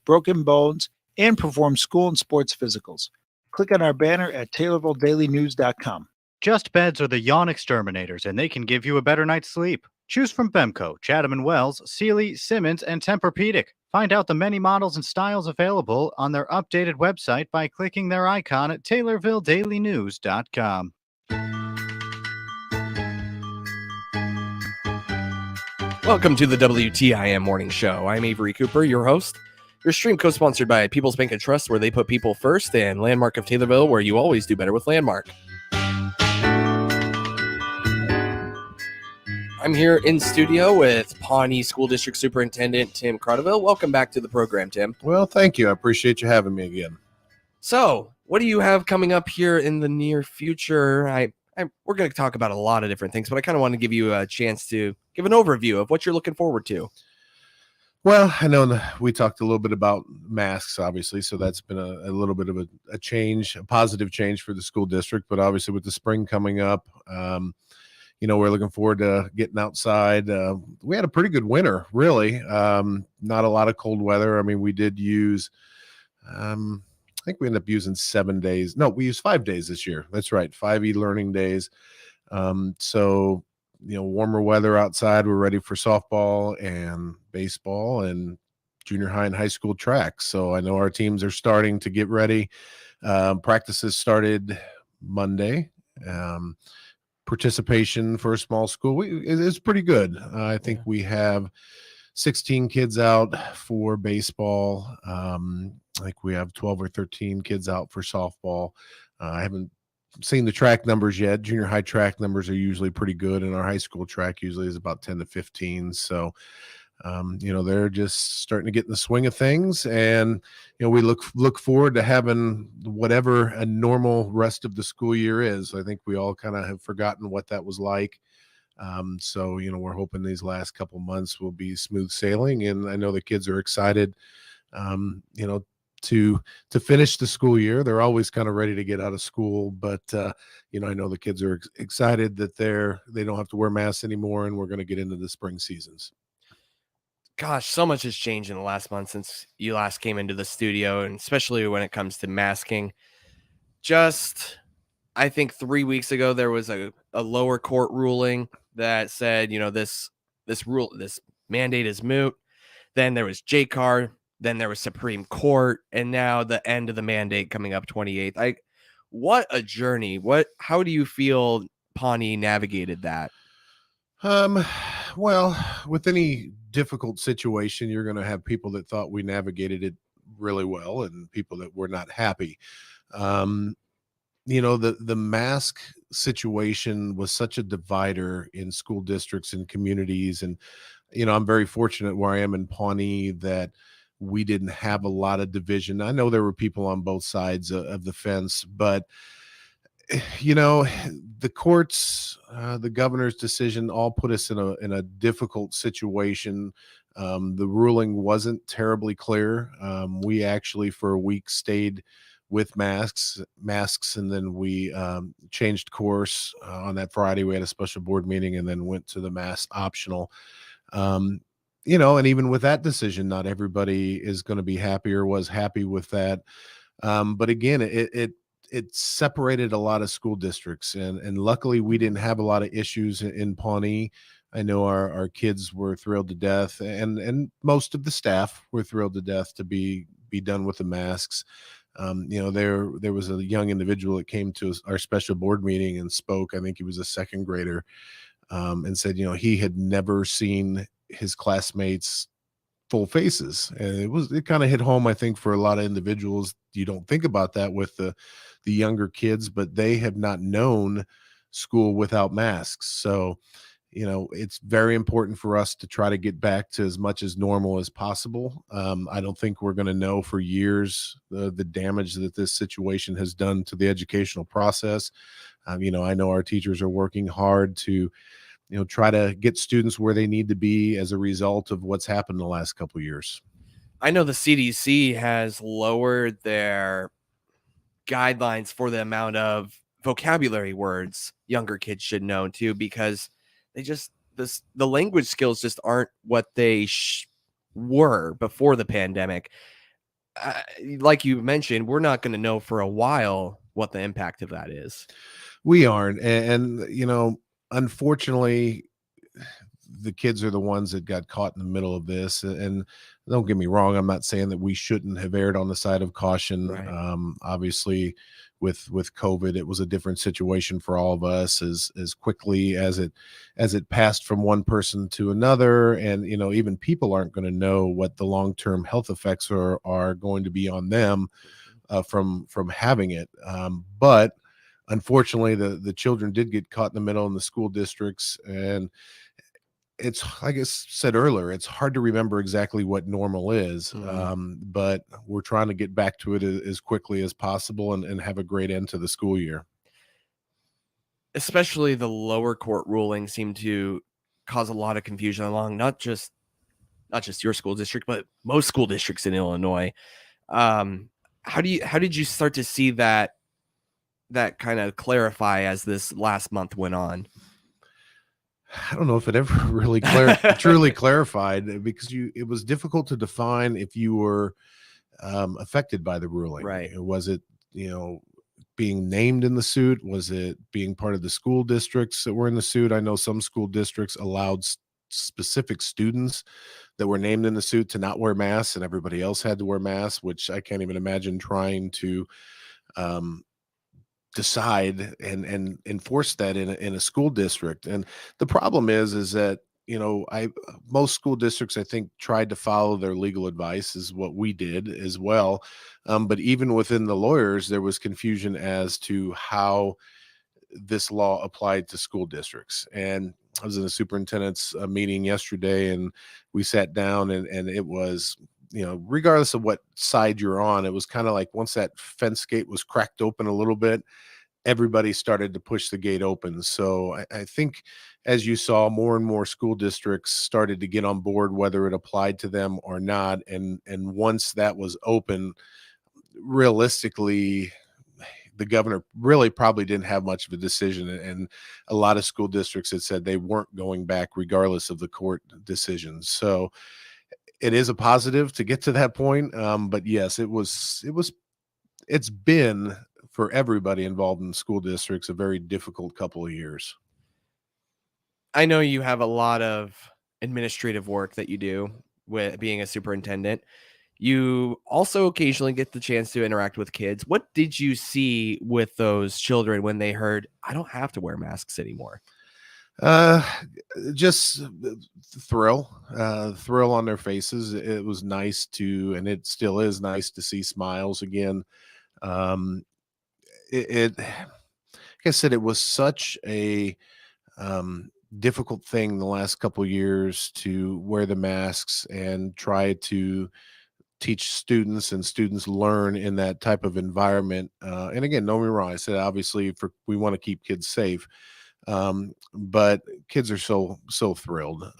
broken bones, and perform school and sports physicals. Click on our banner at TaylorvilleDailyNews.com. Just Beds are the yawn exterminators, and they can give you a better night's sleep. Choose from Bemco, Chatham & Wells, Sealy, Simmons, and Tempur-Pedic. Find out the many models and styles available on their updated website by clicking their icon at TaylorvilleDailyNews.com. Welcome to the WTIM Morning Show. I'm Avery Cooper, your host. Your stream co-sponsored by People's Bank and Trust, where they put people first, and Landmark of Taylorville, where you always do better with Landmark. I'm here in studio with Pawnee School District Superintendent Tim Croneville. Welcome back to the program, Tim. Well, thank you. I appreciate you having me again. So, what do you have coming up here in the near future? We're going to talk about a lot of different things, but I kind of want to give you a chance to give an overview of what you're looking forward to. Well, I know we talked a little bit about masks, obviously, so that's been a little bit of a change, a positive change for the school district, but obviously with the spring coming up, we're looking forward to getting outside. We had a pretty good winter, really. Not a lot of cold weather. I mean, we did use, I think we ended up using 7 days. No, we used 5 days this year. That's right, 5 e-learning days. So, warmer weather outside. We're ready for softball and baseball and junior high and high school track. So I know our teams are starting to get ready. Practices started Monday. Participation for a small school is pretty good. I think we have 16 kids out for baseball. I think we have 12 or 13 kids out for softball. I haven't seen the track numbers yet. Junior high track numbers are usually pretty good, and our high school track usually is about 10 to 15. So, they're just starting to get in the swing of things, and we look forward to having whatever a normal rest of the school year is. I think we all kind of have forgotten what that was like. So we're hoping these last couple months will be smooth sailing, and I know the kids are excited. To finish the school year. They're always kind of ready to get out of school, but I know the kids are excited that they don't have to wear masks anymore, and we're going to get into the spring seasons. Gosh, so much has changed in the last month since you last came into the studio, and especially when it comes to masking. Just, I think 3 weeks ago, there was a lower court ruling that said, this mandate is moot. Then there was JCAR, then there was Supreme Court, and now the end of the mandate coming up 28th. What a journey. How do you feel Pawnee navigated that? Well, with any difficult situation, you're going to have people that thought we navigated it really well and people that were not happy. The mask situation was such a divider in school districts and communities. And, I'm very fortunate where I am in Pawnee that we didn't have a lot of division. I know there were people on both sides of the fence, but the courts, the governor's decision all put us in a difficult situation. The ruling wasn't terribly clear. We actually for a week stayed with masks, and then we changed course on that Friday. We had a special board meeting and then went to the mask optional. And even with that decision, not everybody is going to be happy or was happy with that. But again, it separated a lot of school districts, and luckily we didn't have a lot of issues in Pawnee. I know our kids were thrilled to death, and most of the staff were thrilled to death to be done with the masks. There was a young individual that came to our special board meeting and spoke. I think he was a second grader, and said, he had never seen his classmates full faces. And it kind of hit home, I think, for a lot of individuals. You don't think about that with the younger kids, but they have not known school without masks. So, it's very important for us to try to get back to as much as normal as possible. I don't think we're going to know for years the damage that this situation has done to the educational process. I know our teachers are working hard to try to get students where they need to be as a result of what's happened the last couple of years. I know the CDC has lowered their guidelines for the amount of vocabulary words younger kids should know too, because they just the language skills just aren't what they were before the pandemic. Like you mentioned, we're not going to know for a while what the impact of that is. We aren't. And unfortunately, the kids are the ones that got caught in the middle of this. And don't get me wrong, I'm not saying that we shouldn't have erred on the side of caution. Right. Obviously, with COVID, it was a different situation for all of us as quickly as it passed from one person to another. And even people aren't going to know what the long-term health effects are going to be on them from having it. But unfortunately, the children did get caught in the middle in the school districts, and it's, like I said earlier, it's hard to remember exactly what normal is. But we're trying to get back to it as quickly as possible and have a great end to the school year. Especially the lower court rulings seem to cause a lot of confusion along not just your school district, but most school districts in Illinois. How did you start to see that kind of clarify as this last month went on? I don't know if it ever really truly clarified, because it was difficult to define if you were affected by the ruling. Right. Was it, being named in the suit? Was it being part of the school districts that were in the suit? I know some school districts allowed specific students that were named in the suit to not wear masks, and everybody else had to wear masks, which I can't even imagine trying to decide and enforce that in a school district. And the problem is that most school districts, I think, tried to follow their legal advice, is what we did as well. But even within the lawyers, there was confusion as to how this law applied to school districts. And I was in a superintendent's meeting yesterday, and we sat down, and it was, regardless of what side you're on, it was kind of like once that fence gate was cracked open a little bit, everybody started to push the gate open. So I think, as you saw, more and more school districts started to get on board, whether it applied to them or not. And once that was open, realistically, the governor really probably didn't have much of a decision. And a lot of school districts had said they weren't going back regardless of the court decisions. So it is a positive to get to that point. But yes, it's been, for everybody involved in school districts, a very difficult couple of years. I know you have a lot of administrative work that you do with being a superintendent. You also occasionally get the chance to interact with kids. What did you see with those children when they heard, I don't have to wear masks anymore? Just thrill on their faces. It was nice to, and it still is nice to see smiles again. Like I said, it was such a difficult thing the last couple of years to wear the masks and try to teach students, and students learn in that type of environment. And again, don't get me wrong, I said obviously we want to keep kids safe, but kids are so thrilled.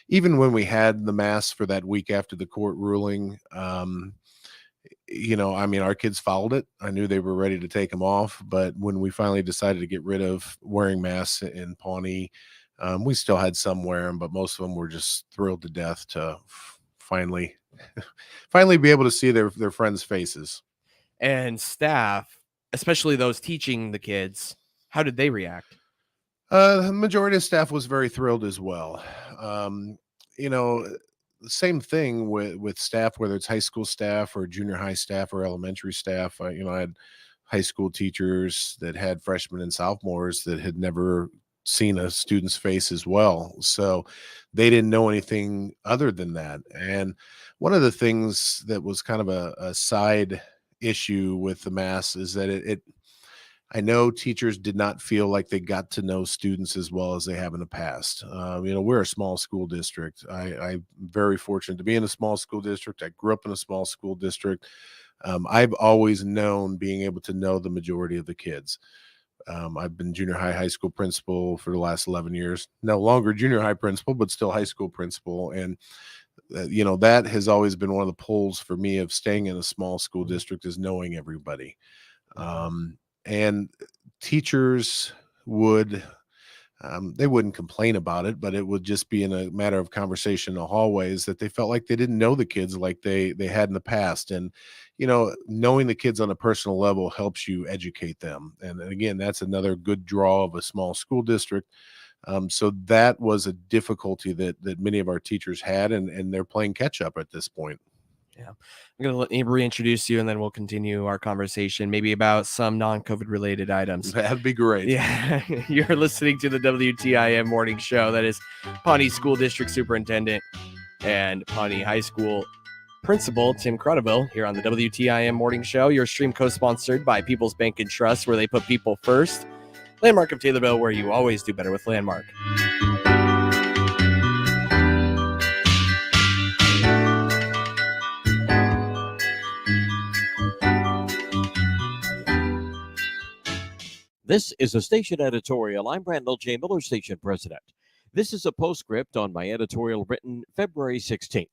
Even when we had the masks for that week after the court ruling, our kids followed it. I knew they were ready to take them off, but when we finally decided to get rid of wearing masks in Pawnee, we still had some wear them, but most of them were just thrilled to death to finally be able to see their friends' faces. And staff, especially those teaching the kids, how did they react? The majority of staff was very thrilled as well. The same thing with staff, whether it's high school staff or junior high staff or elementary staff. I had high school teachers that had freshmen and sophomores that had never seen a student's face as well. So they didn't know anything other than that. And one of the things that was kind of a side issue with the mask is that I know teachers did not feel like they got to know students as well as they have in the past. We're a small school district. I'm very fortunate to be in a small school district. I grew up in a small school district. I've always known being able to know the majority of the kids. I've been junior high school principal for the last 11 years. No longer junior high principal, but still high school principal. And that has always been one of the pulls for me of staying in a small school district, is knowing everybody. And teachers would they wouldn't complain about it, but it would just be in a matter of conversation in the hallways that they felt like they didn't know the kids like they had in the past. And, knowing the kids on a personal level helps you educate them. And again, that's another good draw of a small school district. So that was a difficulty that many of our teachers had, and they're playing catch up at this point. Yeah. I'm going to let me reintroduce you, and then we'll continue our conversation, maybe about some non-COVID related items. That'd be great. Yeah. You're listening to the WTIM morning show. That is Pawnee School District Superintendent and Pawnee High School Principal Tim Crudeville here on the WTIM morning show. Your stream co-sponsored by People's Bank and Trust, where they put people first. Landmark of Taylorville, where you always do better with Landmark. This is a station editorial. I'm Randall J. Miller, station president. This is a postscript on my editorial written February 16th.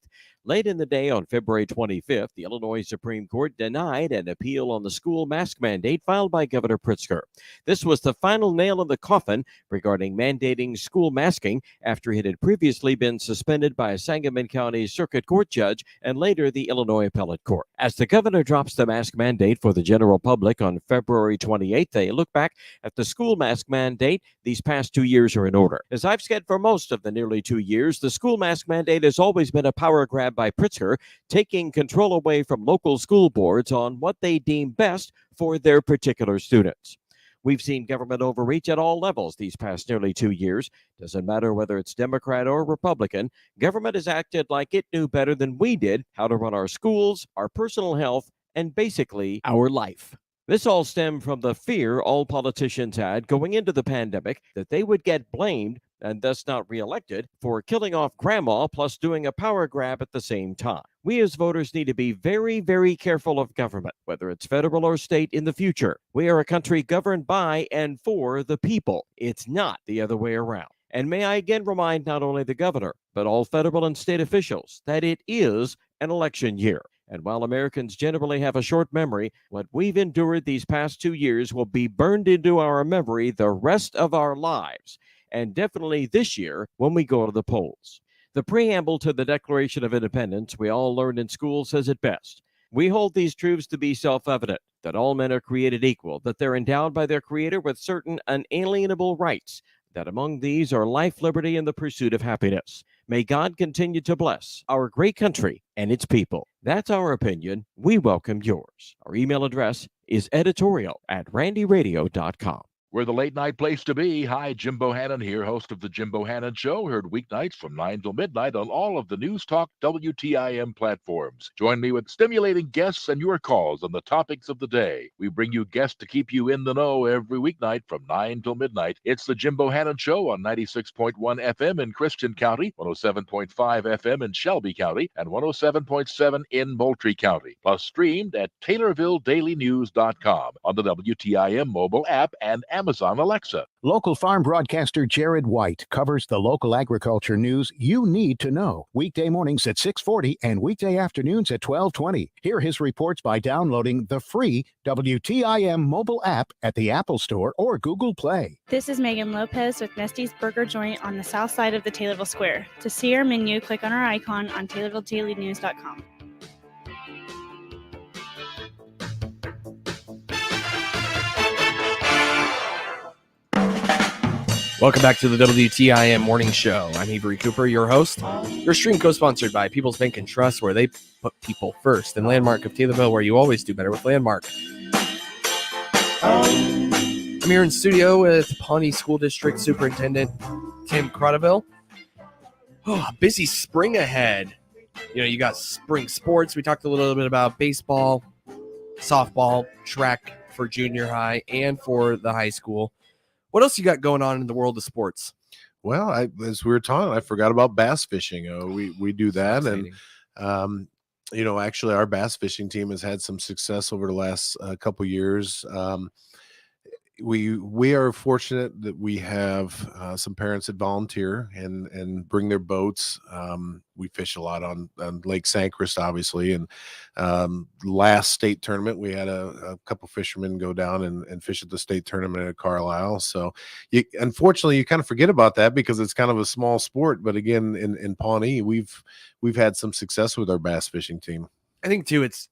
Late in the day on February 25th, the Illinois Supreme Court denied an appeal on the school mask mandate filed by Governor Pritzker. This was the final nail in the coffin regarding mandating school masking after it had previously been suspended by a Sangamon County Circuit Court judge and later the Illinois Appellate Court. As the governor drops the mask mandate for the general public on February 28th, they look back at the school mask mandate. These past 2 years are in order. As I've said for most of the nearly 2 years, the school mask mandate has always been a power grab by Pritzker, taking control away from local school boards on what they deem best for their particular students. We've seen government overreach at all levels these past nearly 2 years. Doesn't matter whether it's Democrat or Republican, government has acted like it knew better than we did how to run our schools, our personal health, and basically our life. This all stemmed from the fear all politicians had going into the pandemic that they would get blamed and thus not reelected for killing off grandma plus doing a power grab at the same time. We as voters need to be very, very careful of government, whether it's federal or state in the future. We are a country governed by and for the people. It's not the other way around. And may I again remind not only the governor, but all federal and state officials that it is an election year. And while Americans generally have a short memory, what we've endured these past 2 years will be burned into our memory the rest of our lives, and definitely this year when we go to the polls. The preamble to the Declaration of Independence we all learned in school says it best. We hold these truths to be self-evident, that all men are created equal, that they're endowed by their Creator with certain unalienable rights, that among these are life, liberty, and the pursuit of happiness. May God continue to bless our great country and its people. That's our opinion. We welcome yours. Our email address is editorial@randyradio.com. We're the late night place to be. Hi, Jim Bohannon here, host of the Jim Bohannon Show, heard weeknights from 9 till midnight on all of the News Talk WTIM platforms. Join me with stimulating guests and your calls on the topics of the day. We bring you guests to keep you in the know every weeknight from 9 till midnight. It's the Jim Bohannon Show on 96.1 FM in Christian County, 107.5 FM in Shelby County, and 107.7 in Moultrie County. Plus streamed at TaylorvilleDailyNews.com on the WTIM mobile app and Amazon Alexa. Local farm broadcaster Jared White covers the local agriculture news you need to know. Weekday mornings at 6:40 and weekday afternoons at 12:20. Hear his reports by downloading the free WTIM mobile app at the Apple Store or Google Play. This is Megan Lopez with Nesty's Burger Joint on the south side of the Taylorville Square. To see our menu, click on our icon on TaylorvilleDailyNews.com. Welcome back to the WTIM morning show. I'm Avery Cooper, your host. Your stream co-sponsored by People's Bank and Trust, where they put people first, and Landmark of Taylorville, where you always do better with Landmark. I'm here in studio with Pawnee School District Superintendent Tim Crudeville. Oh, busy spring ahead. You got spring sports. We talked a little bit about baseball, softball, track for junior high, and for the high school. What else you got going on in the world of sports? Well, as we were talking, I forgot about bass fishing. We do that, and actually, our bass fishing team has had some success over the last couple years. we are fortunate that we have some parents that volunteer and bring their boats. We fish a lot on Lake Sancrest, obviously, and last state tournament we had a couple fishermen go down and fish at the state tournament at Carlisle. So unfortunately you kind of forget about that because it's kind of a small sport, but again in Pawnee we've had some success with our bass fishing team. I think too, it's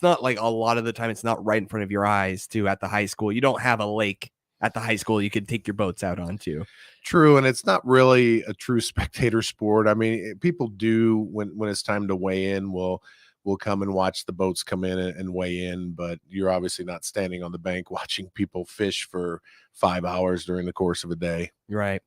not like a lot of the time it's not right in front of your eyes too. At the high school, you don't have a lake at the high school you could take your boats out onto. True, and it's not really a true spectator sport. I mean, people do when it's time to weigh in, will come and watch the boats come in and weigh in, but you're obviously not standing on the bank watching people fish for 5 hours during the course of a day. Right.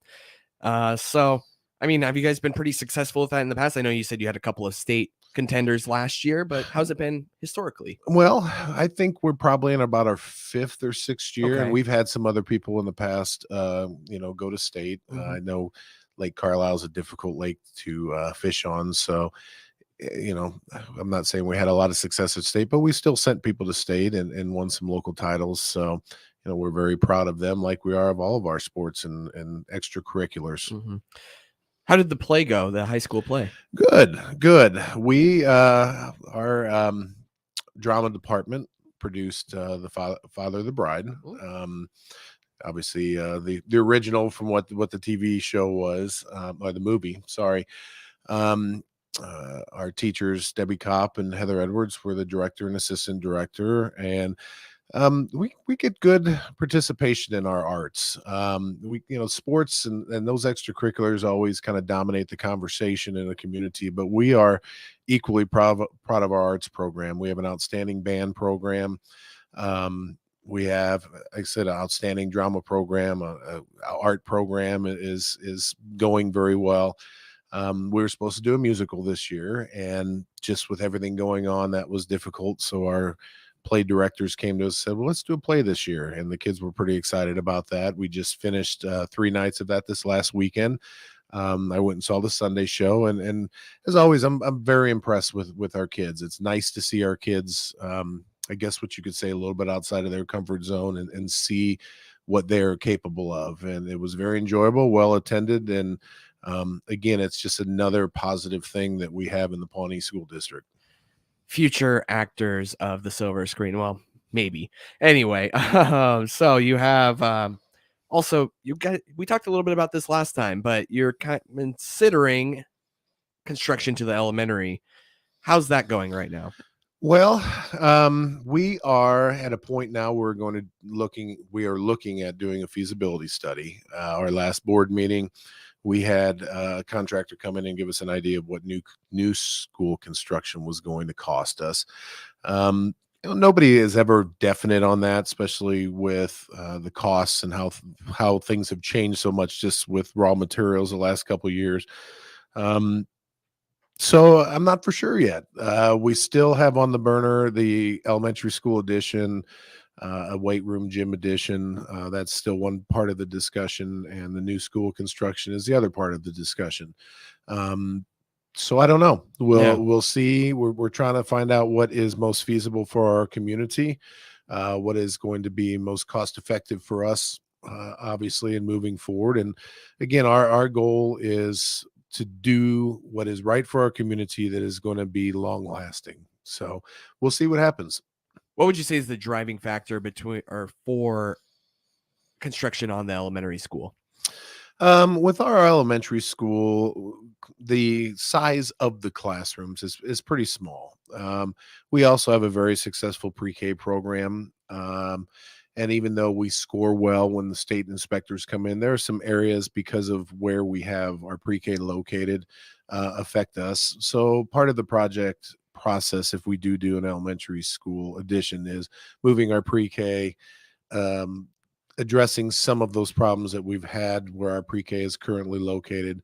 So I mean, have you guys been pretty successful with that in the past? I know you said you had a couple of state contenders last year, but how's it been historically? Well, I think we're probably in about our 5th or 6th year, Okay. and we've had some other people in the past, go to state. I know Lake Carlisle is a difficult lake to fish on, so I'm not saying we had a lot of success at state, but we still sent people to state and won some local titles. So we're very proud of them, like we are of all of our sports and extracurriculars. How did the play go, the high school play? Good. We our drama department produced the Father of the Bride. Obviously the original from what the TV show was, or the movie, sorry. Our teachers, Debbie Kopp and Heather Edwards, were the director and assistant director, and we get good participation in our arts. Sports and those extracurriculars always kind of dominate the conversation in the community, but we are equally proud of our arts program. We have an outstanding band program. We have, like I said, an outstanding drama program. Our art program is going very well. We were supposed to do a musical this year, and just with everything going on, that was difficult. So our play directors came to us and said, well, let's do a play this year. And the kids were pretty excited about that. We just finished 3 nights of that this last weekend. I went and saw the Sunday show, and as always, I'm very impressed with our kids. It's nice to see our kids, I guess what you could say, a little bit outside of their comfort zone and see what they're capable of. And it was very enjoyable, well attended. And again, it's just another positive thing that we have in the Pawnee School District. Future actors of the silver screen. Well, maybe. Anyway, so you have also we talked a little bit about this last time, but you're considering construction to the elementary. How's that going right now? Well, we are at a point now where we are looking at doing a feasibility study. Our last board meeting, we had a contractor come in and give us an idea of what new school construction was going to cost us. Nobody is ever definite on that, especially with the costs and how things have changed so much just with raw materials the last couple of years. So I'm not for sure yet. We still have on the burner the elementary school addition, a weight room gym addition. That's still one part of the discussion, and the new school construction is the other part of the discussion. So I don't know. We'll see. We're trying to find out what is most feasible for our community, what is going to be most cost effective for us, obviously, in moving forward. And again, our goal is to do what is right for our community that is going to be long lasting. So we'll see what happens. What would you say is the driving factor for construction on the elementary school? With our elementary school, the size of the classrooms is pretty small. We also have a very successful pre-K program. And even though we score well when the state inspectors come in, there are some areas, because of where we have our pre-K located, affect us. So part of the project process, if we do an elementary school addition, is moving our pre-K, addressing some of those problems that we've had where our pre-K is currently located,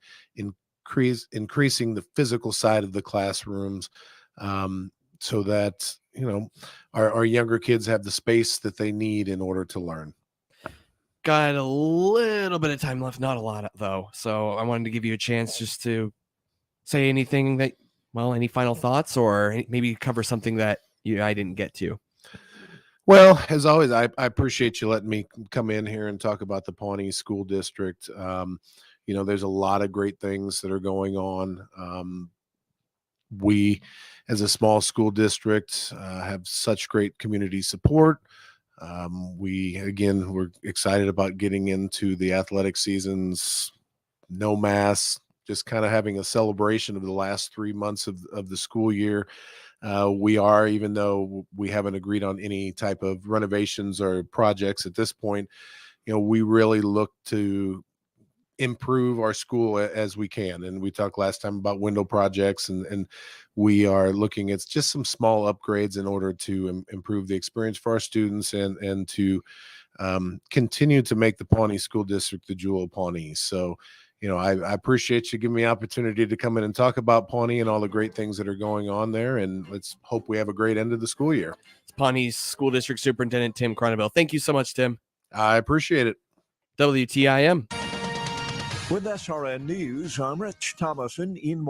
increasing the physical side of the classrooms, so that our younger kids have the space that they need in order to learn. Got a little bit of time left, not a lot though. So I wanted to give you a chance just to say anything any final thoughts, or maybe cover something that I didn't get to. Well, as always, I appreciate you letting me come in here and talk about the Pawnee School District. There's a lot of great things that are going on. We, as a small school district, have such great community support. We're excited about getting into the athletic seasons, no mask, just kind of having a celebration of the last 3 months of the school year. Even though we haven't agreed on any type of renovations or projects at this point, we really look to improve our school as we can. And we talked last time about window projects, and we are looking at just some small upgrades in order to improve the experience for our students and to continue to make the Pawnee School District the jewel of Pawnee. So, I appreciate you giving me the opportunity to come in and talk about Pawnee and all the great things that are going on there. And let's hope we have a great end of the school year. It's Pawnee's School District Superintendent Tim Cronenbell. Thank you so much, Tim. I appreciate it. WTIM. With SRN News, I'm Rich Thomason in Washington.